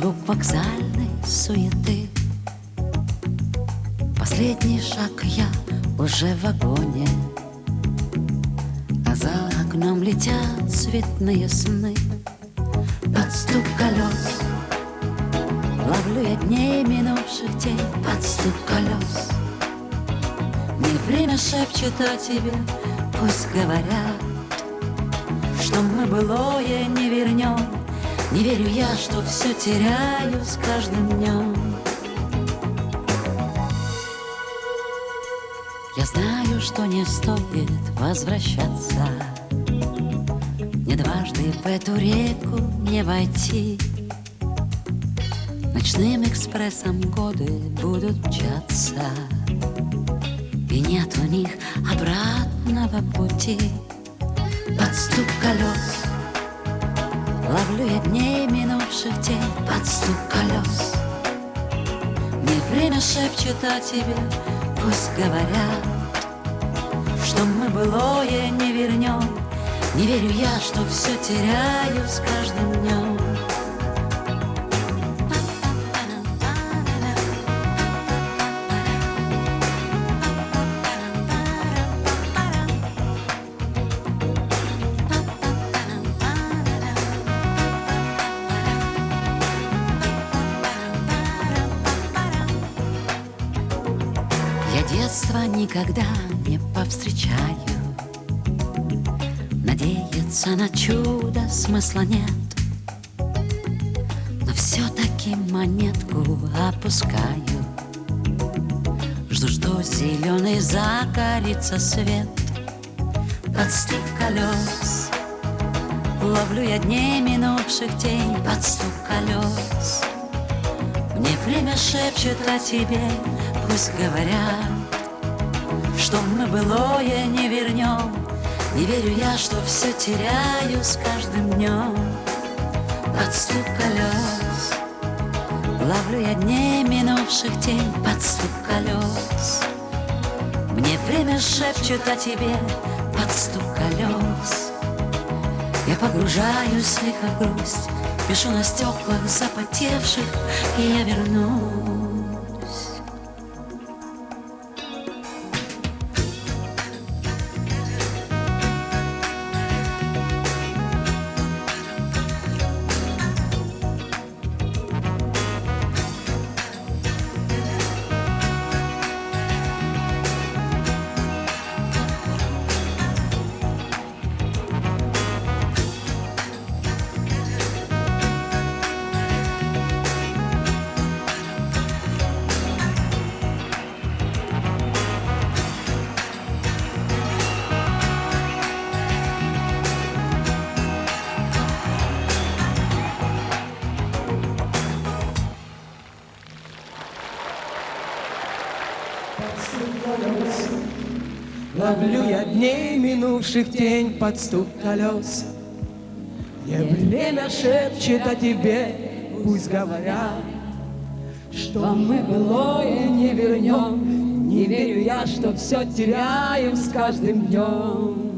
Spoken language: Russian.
звук вокзальной суеты. Последний шаг, я уже в вагоне, а за окном летят цветные сны. Под стук колес ловлю я дней минувших тень. Под стук колес мне время шепчет о тебе. Пусть говорят, что мы былое не вернем. Не верю я, что все теряю с каждым днем. Я знаю, что не стоит возвращаться, мне дважды в эту реку не войти. Ночным экспрессом годы будут мчаться, и нет у них обратного пути. Под стук колес ловлю я дней минувших тень. Под стук колес мне время шепчет о тебе. Пусть говорят, что мы былое не вернем. Не верю я, что все теряю с каждым днем. Детства никогда не повстречаю, надеяться на чудо смысла нет, но все-таки монетку опускаю. Жду зеленый загорится свет. Под стук колес ловлю я дней минувших тень. Под стук колес мне время шепчет о тебе. Пусть говорят, что мы былое не вернем. Не верю я, что все теряю с каждым днем. Под стук колес ловлю я дней минувших тень. Под стук колес мне время шепчет о тебе. Под стук колес я погружаюсь лихо в грусть, пишу на стеклах запотевших, и я вернусь. Ловлю я дней минувших тень. Под стук колес мне время шепчет о тебе. Пусть говорят, что мы былое не вернем. Не верю я, что все теряем с каждым днем.